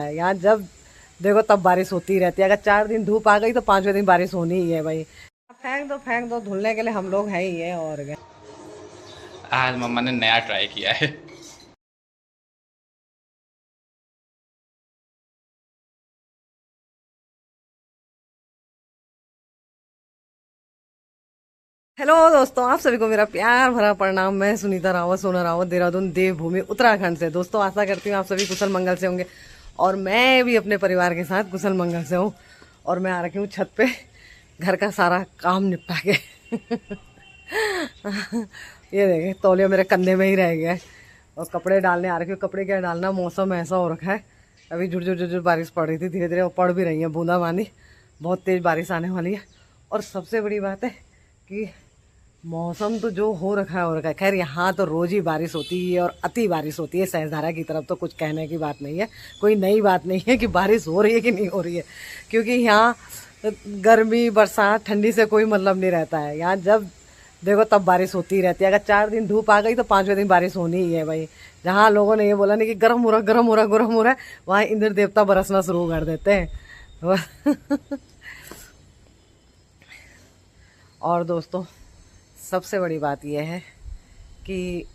यहाँ जब देखो तब बारिश होती रहती है। अगर 4 दिन धूप आ गई तो 5वें दिन बारिश होनी ही है भाई। फेंक दो धुलने के लिए हम लोग हैं ही है और क्या। आज मम्मा ने नया ट्राई किया है। हेलो दोस्तों, आप सभी को मेरा प्यार भरा प्रणाम। मैं सुनीता रावत, सोना रावत, देहरादून देवभूमि उत्तराखंड से। दोस्तों आशा करती हूँ आप सभी कुशल मंगल से होंगे और मैं भी अपने परिवार के साथ कुशल मंगल से हूँ। और मैं आ रखी हूँ छत पे घर का सारा काम निपटा के। ये देखे तौलिया मेरे कंधे में ही रह गया है और कपड़े डालने आ रखे हूँ। कपड़े क्या डालना, मौसम ऐसा हो रखा है। अभी झुर झुर झुर बारिश पड़ रही थी, धीरे धीरे वो पड़ भी रही है बूंदाबांदी। बहुत तेज़ बारिश आने वाली है। और सबसे बड़ी बात है कि मौसम तो जो हो रखा है। खैर यहाँ तो रोज ही बारिश होती है और अति बारिश होती है। सहजधारा की तरफ तो कुछ कहने की बात नहीं है, कोई नई बात नहीं है कि बारिश हो रही है कि नहीं हो रही है। क्योंकि यहाँ गर्मी बरसात ठंडी से कोई मतलब नहीं रहता है। यहाँ जब देखो तब बारिश होती रहती है। अगर 4 दिन धूप आ गई तो 5वें दिन बारिश होनी ही है भाई। जहाँ लोगों ने ये बोला नहीं कि गर्म हो रहा गर्म हो रहा गर्म हो रहा है, वहाँ इंद्र देवता बरसना शुरू कर देते हैं। और दोस्तों सबसे बड़ी बात यह है कि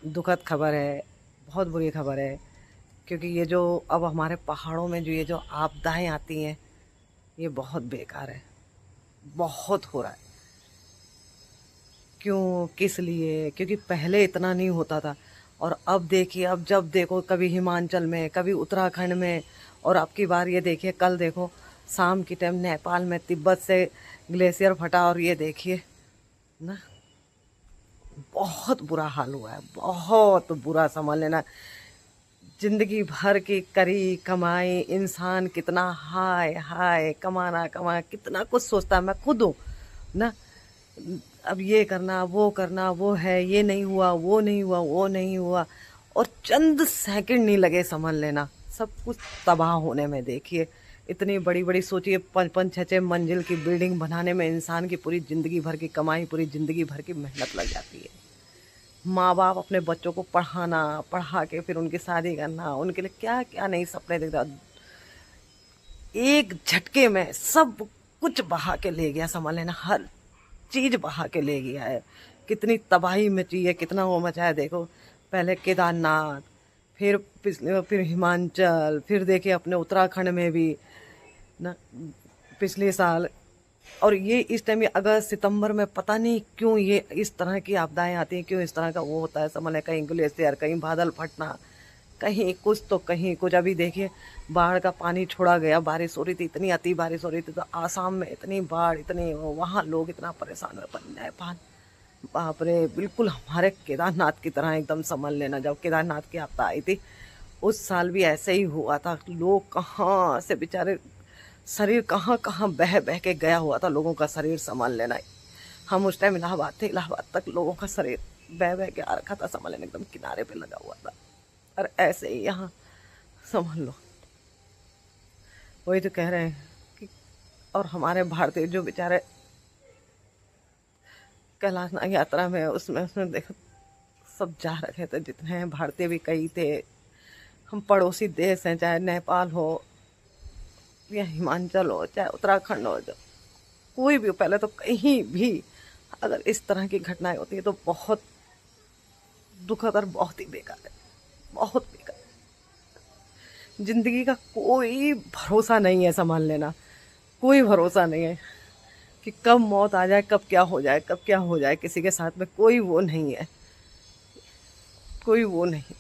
दुखद खबर है, बहुत बुरी खबर है। क्योंकि ये जो अब हमारे पहाड़ों में जो ये जो आपदाएं आती हैं, ये बहुत बेकार है। बहुत हो रहा है। क्यों, किस लिए? क्योंकि पहले इतना नहीं होता था। और अब देखिए, अब जब देखो कभी हिमाचल में, कभी उत्तराखंड में, और अब की बार ये देखिए कल देखो शाम की टाइम नेपाल में तिब्बत से ग्लेशियर फटा। और ये देखिए ना, बहुत बुरा हाल हुआ है, बहुत बुरा। समझ लेना, जिंदगी भर की करी कमाई इंसान कितना हाय हाय कमाना कमा कितना कुछ सोचता है। मैं खुद हूँ ना, अब ये करना वो करना, वो है ये नहीं हुआ वो नहीं हुआ वो नहीं हुआ, और चंद सेकंड नहीं लगे समझ लेना सब कुछ तबाह होने में। देखिए इतनी बड़ी बड़ी, सोचिए 5-5 6-6 मंजिल की बिल्डिंग बनाने में इंसान की पूरी जिंदगी भर की कमाई, पूरी जिंदगी भर की मेहनत लग जाती है। माँ बाप अपने बच्चों को पढ़ाना, पढ़ा के फिर उनकी शादी करना, उनके लिए क्या क्या नहीं सपने देखता। एक झटके में सब कुछ बहा के ले गया समझ लेना, हर चीज बहा के ले गया है। कितनी तबाही मची है, कितना वो मचा है। देखो पहले केदारनाथ, फिर पिछले फिर हिमाचल, फिर देखिए अपने उत्तराखंड में भी ना पिछले साल। और ये इस टाइम, ये अगस्त सितंबर में पता नहीं क्यों ये इस तरह की आपदाएं आती हैं, क्यों इस तरह का वो होता है समझ लें। कहीं ग्लेशियर, कहीं बादल फटना, कहीं कुछ तो कहीं कुछ। अभी देखिए बाढ़ का पानी छोड़ा गया, बारिश हो रही थी, इतनी अति बारिश हो रही थी तो आसाम में इतनी बाढ़, इतनी वहाँ लोग इतना परेशान हुए। नेपाल, बाप रे, बिल्कुल हमारे केदारनाथ की तरह एकदम समझ लेना। जब केदारनाथ की आपदा आई थी उस साल भी ऐसे ही हुआ था। लोग कहाँ से बेचारे, शरीर कहाँ कहाँ बह बह के गया हुआ था लोगों का शरीर समझ लेना। हम उस टाइम इलाहाबाद थे, इलाहाबाद तक लोगों का शरीर बह बह के आ रखा था समझ लेना, एकदम किनारे पे लगा हुआ था। और ऐसे ही यहाँ समझ लो, वही तो कह रहे हैं कि, और हमारे भारतीय जो बेचारे कैलाश यात्रा में, उसमें उसमें देखो सब जा रखे थे जितने हैं, भारतीय भी कई थे। हम पड़ोसी देश हैं, चाहे नेपाल हो या हिमाचल हो, चाहे उत्तराखंड हो, जो कोई भी हो, पहले तो कहीं भी अगर इस तरह की घटनाएं होती है तो बहुत दुखद और बहुत ही बेकार है, बहुत बेकार। जिंदगी का कोई भरोसा नहीं है समझ लेना, कोई भरोसा नहीं है कि कब मौत आ जाए, कब क्या हो जाए, कब क्या हो जाए किसी के साथ में, कोई वो नहीं है, कोई वो नहीं।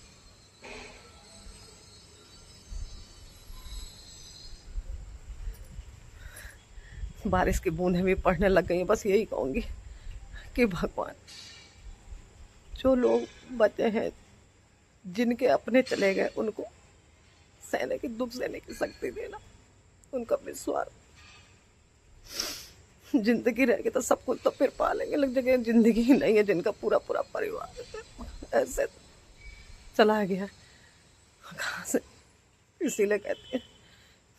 बारिश की बूंदें भी पड़ने लग गई हैं। बस यही कहूंगी कि भगवान, जो लोग बचे हैं, जिनके अपने चले गए, उनको सहने की, दुख सहने की शक्ति देना, उनका विश्वास। जिंदगी रहेगी तो सब कुछ तो फिर पालेंगे, लेकिन जगह जिंदगी ही नहीं है, जिनका पूरा पूरा परिवार ऐसे चला गया कहाँ से। इसीलिए कहते हैं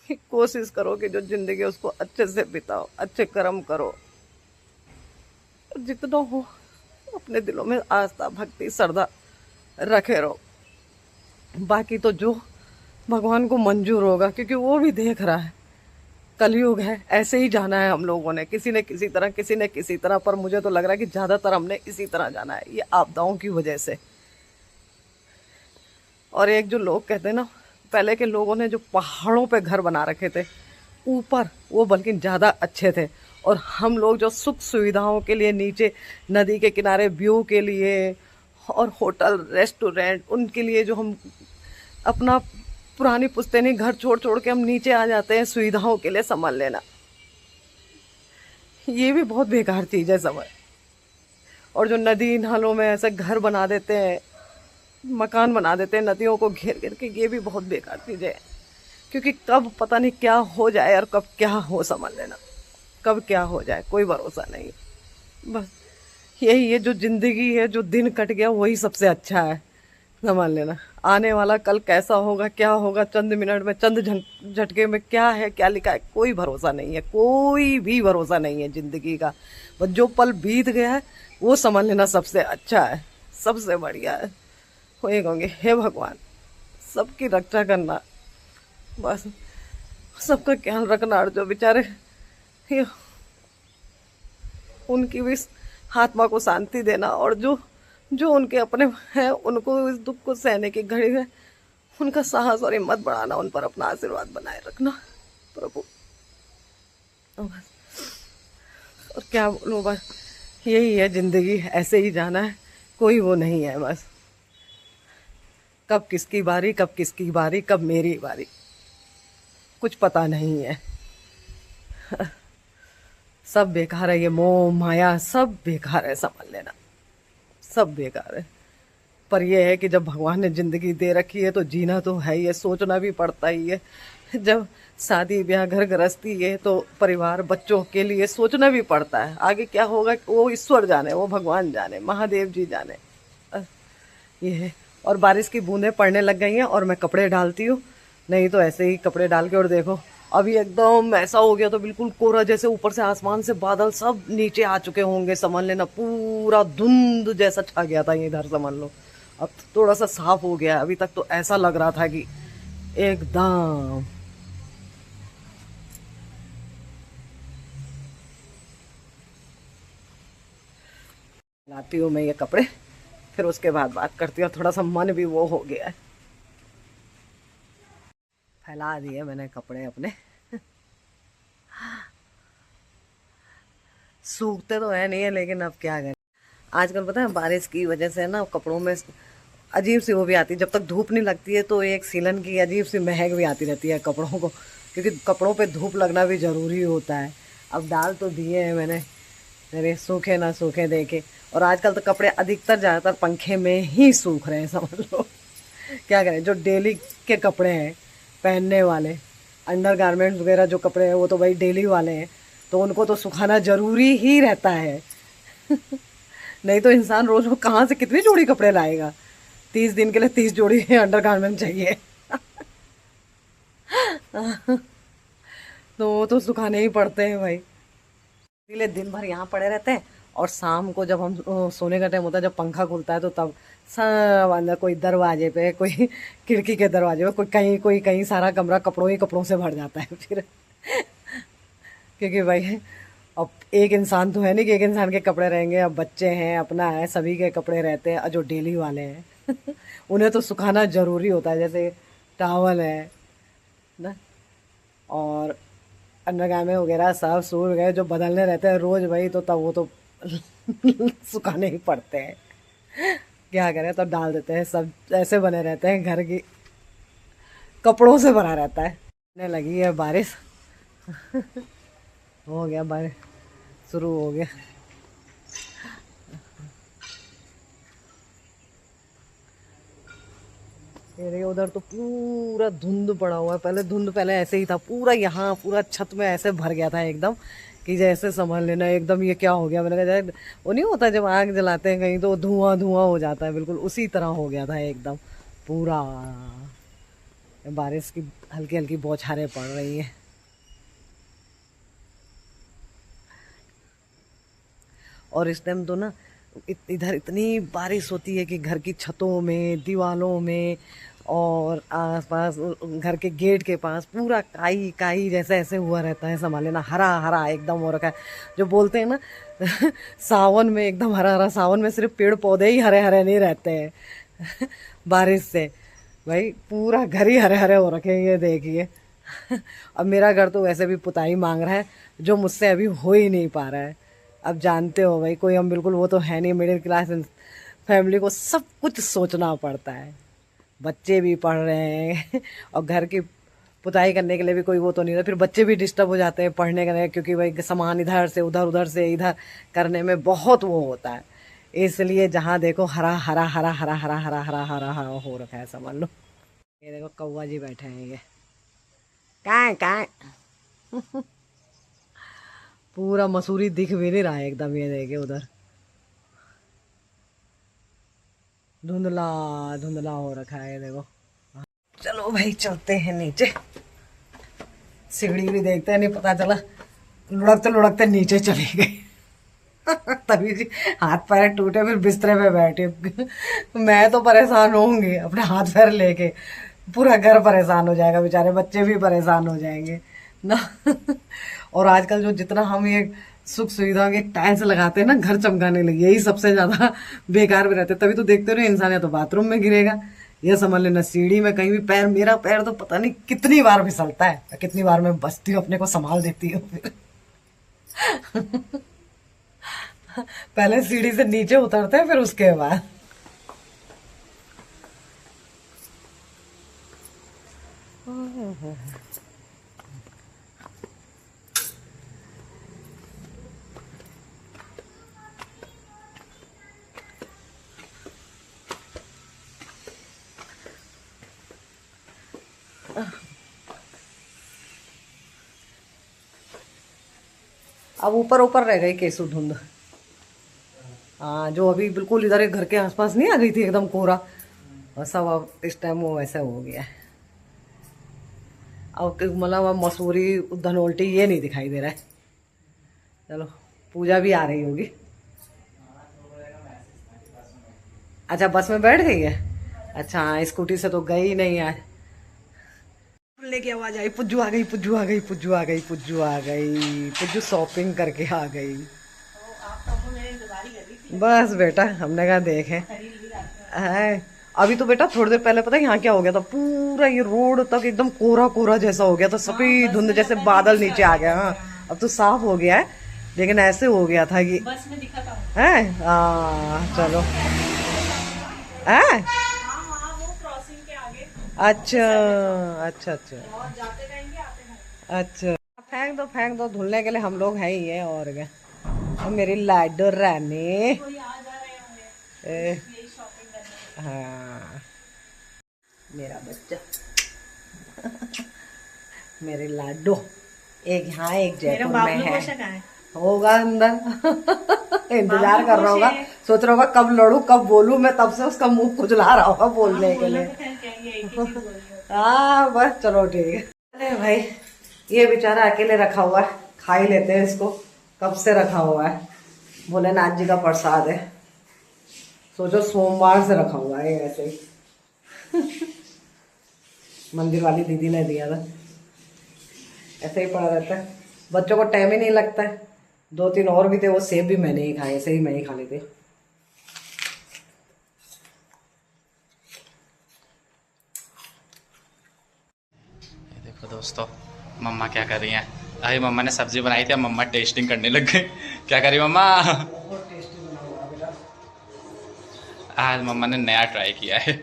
कि कोशिश करो कि जो जिंदगी उसको अच्छे से बिताओ, अच्छे कर्म करो, जितना हो अपने दिलों में आस्था भक्ति श्रद्धा रखे रहो। बाकी तो जो भगवान को मंजूर होगा, क्योंकि वो भी देख रहा है, कलयुग है, ऐसे ही जाना है हम लोगों ने, किसी ने किसी तरह, किसी ने किसी तरह, पर मुझे तो लग रहा है कि ज़्यादातर हमने इसी तरह जाना है, ये आपदाओं की वजह से। और एक जो लोग कहते हैं ना, पहले के लोगों ने जो पहाड़ों पे घर बना रखे थे ऊपर, वो बल्कि ज़्यादा अच्छे थे। और हम लोग जो सुख सुविधाओं के लिए नीचे नदी के किनारे व्यू के लिए और होटल रेस्टोरेंट, उनके लिए जो हम अपना पुरानी पुश्तैनी घर छोड़ छोड़ के हम नीचे आ जाते हैं सुविधाओं के लिए, संभाल लेना, ये भी बहुत बेकार चीज़ है समय। और जो नदी नालों में ऐसे घर बना देते हैं, मकान बना देते हैं नदियों को घेर घेर के, ये भी बहुत बेकार चीज़ है। क्योंकि कब पता नहीं क्या हो जाए और कब क्या हो, समझ लेना, कब क्या हो जाए कोई भरोसा नहीं। बस यही है, जो जिंदगी है, जो दिन कट गया वही सबसे अच्छा है, समझ लेना। आने वाला कल कैसा होगा, क्या होगा, चंद मिनट में, चंद झटके में क्या है, क्या लिखा है, कोई भरोसा नहीं है, कोई भी भरोसा नहीं है जिंदगी का। बस जो पल बीत गया है वो समझ लेना सबसे अच्छा है, सबसे बढ़िया है। वही कहूँगी, हे भगवान सबकी रक्षा करना, बस सबका ख्याल रखना, और जो बेचारे ये उनकी भी आत्मा को शांति देना, और जो जो उनके अपने हैं उनको इस दुख को सहने की घड़ी में उनका साहस और हिम्मत बढ़ाना, उन पर अपना आशीर्वाद बनाए रखना प्रभु। और क्या बोलूँ, बस यही है जिंदगी, ऐसे ही जाना है, कोई वो नहीं है। बस कब किसकी बारी, कब किसकी बारी, कब मेरी बारी, कुछ पता नहीं है। सब बेकार है, ये मोह माया सब बेकार है, समझ लेना, सब बेकार है। पर यह है कि जब भगवान ने जिंदगी दे रखी है तो जीना तो है ही है, सोचना भी पड़ता ही है। जब शादी ब्याह घर गृहस्थी है तो परिवार बच्चों के लिए सोचना भी पड़ता है, आगे क्या होगा वो ईश्वर जाने, वो भगवान जाने, महादेव जी जाने। ये है। और बारिश की बूंदें पड़ने लग गई हैं और मैं कपड़े डालती हूँ, नहीं तो ऐसे ही कपड़े डाल के, और देखो अभी एकदम ऐसा हो गया तो बिल्कुल कोहरा, जैसे ऊपर से आसमान से बादल सब नीचे आ चुके होंगे, समझ लेना, पूरा धुंध जैसा छा गया था इधर, समझ लो। अब थोड़ा सा साफ हो गया, अभी तक तो ऐसा लग रहा था कि एकदम। लाती हूँ मैं ये कपड़े, फिर उसके बाद बात करती हूँ, थोड़ा सा मन भी वो हो गया है। फैला दिए मैंने कपड़े अपने। सूखते तो है नहीं है, लेकिन अब क्या करें, आजकल पता है बारिश की वजह से ना कपड़ों में अजीब सी वो भी आती है, जब तक धूप नहीं लगती है तो एक सीलन की अजीब सी महक भी आती रहती है कपड़ों को, क्योंकि कपड़ों पे धूप लगना भी ज़रूरी होता है। अब डाल तो दिए हैं मैंने, मेरे सूखे ना सूखे देखे। और आजकल तो कपड़े अधिकतर ज़्यादातर पंखे में ही सूख रहे हैं, समझ लो। क्या करें, जो डेली के कपड़े हैं पहनने वाले, अंडर गारमेंट्स वगैरह जो कपड़े हैं वो तो भाई डेली वाले हैं, तो उनको तो सुखाना ज़रूरी ही रहता है। नहीं तो इंसान रोज रोज कहाँ से कितनी जोड़ी कपड़े लाएगा, 30 दिन के लिए 30 जोड़ी अंडर गारमेंट चाहिए। तो वो तो सुखाने ही पड़ते हैं भाई, इसलिए दिन भर यहाँ पड़े रहते हैं। और शाम को जब हम सोने का टाइम होता है, जब पंखा खुलता है तो तब सब अंदर, कोई दरवाजे पे, कोई खिड़की के दरवाजे पे, कोई कहीं, सारा कमरा कपड़ों ही कपड़ों से भर जाता है फिर। क्योंकि भाई अब एक इंसान तो है नहीं कि एक इंसान के कपड़े रहेंगे, अब बच्चे हैं, अपना है, सभी के कपड़े रहते हैं, जो डेली वाले हैं। उन्हें तो सुखाना ज़रूरी होता है, जैसे टावल है ना, और अंडरगारमेंट वगैरह सब सूट वगैरह जो बदलने रहते हैं रोज़ भाई, तो तब वो तो सुखाने ही पड़ते हैं। क्या करें, तो डाल देते हैं, सब ऐसे बने रहते हैं, घर की कपड़ों से भरा रहता है। होने लगी है बारिश। हो गया बारिश, शुरू हो गया। ये देखिए उधर तो पूरा धुंध पड़ा हुआ है, पहले धुंध पहले ऐसे ही था पूरा, यहाँ पूरा छत में ऐसे भर गया था एकदम, कि जैसे समझ लेना एकदम ये क्या हो गया। मैंने कहा शायद वो नहीं होता जब आग जलाते हैं कहीं तो धुआं धुआं हो जाता है, बिल्कुल उसी तरह हो गया था एकदम पूरा। बारिश की हल्की हल्की बौछारें पड़ रही हैं। और इस टाइम तो ना इधर इतनी बारिश होती है कि घर की छतों में, दीवालों में और आसपास घर के गेट के पास पूरा काई काई जैसे ऐसे हुआ रहता है। समझ लेना हरा हरा एकदम हो रखा है। जो बोलते हैं ना सावन में एकदम हरा हरा, सावन में सिर्फ पेड़ पौधे ही हरे हरे नहीं रहते हैं बारिश से भाई पूरा घर ही हरे हरे हो रखे हैं। ये देखिए अब मेरा घर तो वैसे भी पुताई मांग रहा है, जो मुझसे अभी हो ही नहीं पा रहा है। अब जानते हो भाई, कोई हम बिल्कुल वो तो है नहीं, मिडिल क्लास फैमिली को सब कुछ सोचना पड़ता है। बच्चे भी पढ़ रहे हैं और घर की पुताई करने के लिए भी कोई वो तो नहीं है। फिर बच्चे भी डिस्टर्ब हो जाते हैं पढ़ने के लिए, क्योंकि भाई सामान इधर से उधर, उधर से इधर करने में बहुत वो होता है। इसलिए जहाँ देखो हरा हरा हरा हरा हरा हरा हरा हरा हरा हो रखा है, समझ लो। ये देखो कौवा जी बैठे हैं, ये काय काय पूरा मसूरी दिख भी नहीं रहा है एकदम। ये देखिए उधर धुंधला धुंधला हो रखा है, ये देखो। चलो भाई चलते हैं नीचे, सीढ़ी भी देखते हैं, नहीं पता चला लुढ़कते लुढ़कते नीचे चले गए तभी जी हाथ पैर टूटे, फिर बिस्तरे पे बैठे मैं तो परेशान होंगी अपने हाथ पैर लेके, पूरा घर परेशान हो जाएगा, बेचारे बच्चे भी परेशान हो जाएंगे ना और आजकल जो जितना हम ये सुख सुविधा के टाइल्स लगाते हैं ना घर चमकाने लगे, यही सबसे ज्यादा बेकार भी रहते। तभी तो देखते रहो इंसान या तो बाथरूम में गिरेगा, ये समझ लेना सीढ़ी में कहीं भी पैर, मेरा पैर तो पता नहीं कितनी बार फिसलता है, कितनी बार मैं बचती हूँ, अपने को संभाल देती हूँ फिर पहले सीढ़ी से नीचे उतरते हैं, फिर उसके बाद अब ऊपर ऊपर रह गई केसु धुंध। हाँ, जो अभी बिल्कुल इधर घर के आसपास नहीं आ गई थी एकदम कोहरा, और सब अब इस टाइम वो वैसा हो गया है। अब मतलब अब मसूरी धनोल्टी ये नहीं दिखाई दे रहा है। चलो पूजा भी आ रही होगी। अच्छा बस में बैठ गई है, अच्छा हाँ, स्कूटी से तो गई नहीं है। लेके आवाज आई, पुज्जू आ गई, पुज्जू आ गई, पुज्जू आ गई, पुज्जू आ गई, पुज्जू शॉपिंग करके आ गई। बस बेटा हमने कहा देखे है। अभी तो बेटा थोड़ी देर पहले पता है यहाँ क्या हो गया था, पूरा ये रोड तक एकदम कोहरा कोहरा जैसा हो गया था, सफेद धुंध जैसे बादल नीचे आ गया। हाँ अब तो साफ हो गया है, लेकिन ऐसे हो गया था कि बस में दिखा था है। चलो है, अच्छा अच्छा अच्छा अच्छा, फेंक दो धुलने के लिए हम लोग हैं ही है, और क्या। और मेरी लाडो रानी हाँ मेरा बच्चा मेरे लाडो, एक यहाँ एक जयपुर में है, होगा अंदर इंतजार कर रहा होगा, सोच रहा होगा कब लड़ू कब बोलूं मैं, तब से उसका मुंह खुजला रहा होगा बोलने के लिए हाँ बस चलो ठीक है। अरे भाई ये बेचारा अकेले रखा हुआ है, खा ही लेते हैं इसको, कब से रखा हुआ है, भोलेनाथ जी का प्रसाद है, सोचो सोमवार से रखा हुआ है ऐसे ही मंदिर वाली दीदी ने दिया था, ऐसे ही पड़ा रहता है, बच्चों को टाइम ही नहीं लगता है। 2-3 और भी थे, वो सेब भी मैंने ही खाए, ऐसे ही मैं ही खा लेते। देखो दोस्तों मम्मा क्या कर रही हैं। अरे मम्मा ने सब्जी बनाई थी, मम्मा टेस्टिंग करने लग गए। क्या करी मम्मा? बहुत टेस्टी बना हुआ बेटा, आज मम्मा ने नया ट्राई किया है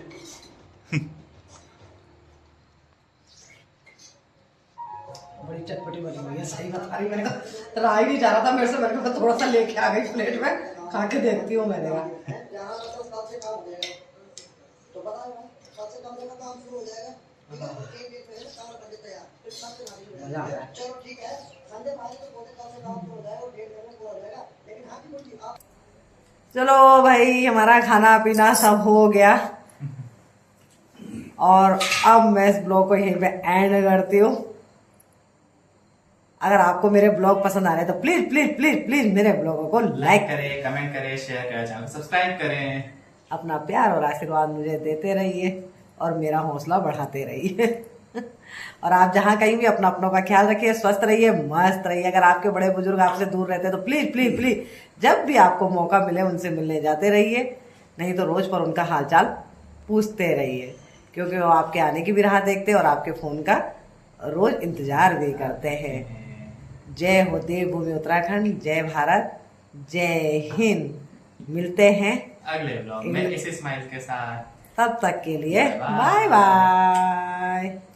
बड़ी चटपटी बनी हुई है, सही बता रही, मैंने कहा रहा ही नहीं जा रहा था मेरे से, मैंने कहा थोड़ा सा लेके आ गई प्लेट में, खा के देखती हूँ मैंने कहा। मजा आ रहा है। चलो भाई हमारा खाना पीना सब हो गया, और अब मैं इस ब्लॉग को यहीं पे एंड करती हूँ। अगर आपको मेरे ब्लॉग पसंद आ रहे हैं तो प्लीज प्लीज प्लीज प्लीज मेरे ब्लॉगों को लाइक करें, कमेंट करें, शेयर करें, चैनल सब्सक्राइब करें। अपना प्यार और आशीर्वाद मुझे देते रहिए और मेरा हौसला बढ़ाते रहिए। और आप जहाँ कहीं भी अपना अपनों का ख्याल रखिए, स्वस्थ रहिए, मस्त रहिए। अगर आपके बड़े बुजुर्ग आपसे दूर रहते हैं तो प्लीज प्लीज प्लीज जब भी आपको मौका मिले उनसे मिलने जाते रहिए, नहीं तो रोज पर उनका हालचाल पूछते रहिए, क्योंकि वो आपके आने की भी राह देखते हैं और आपके फोन का रोज इंतजार भी करते हैं। जय हो देवभूमि उत्तराखंड, जय भारत, जय हिंद। मिलते हैं अगले ब्लॉग में इसी स्माइल के साथ। तब तक के लिए बाय बाय बाय।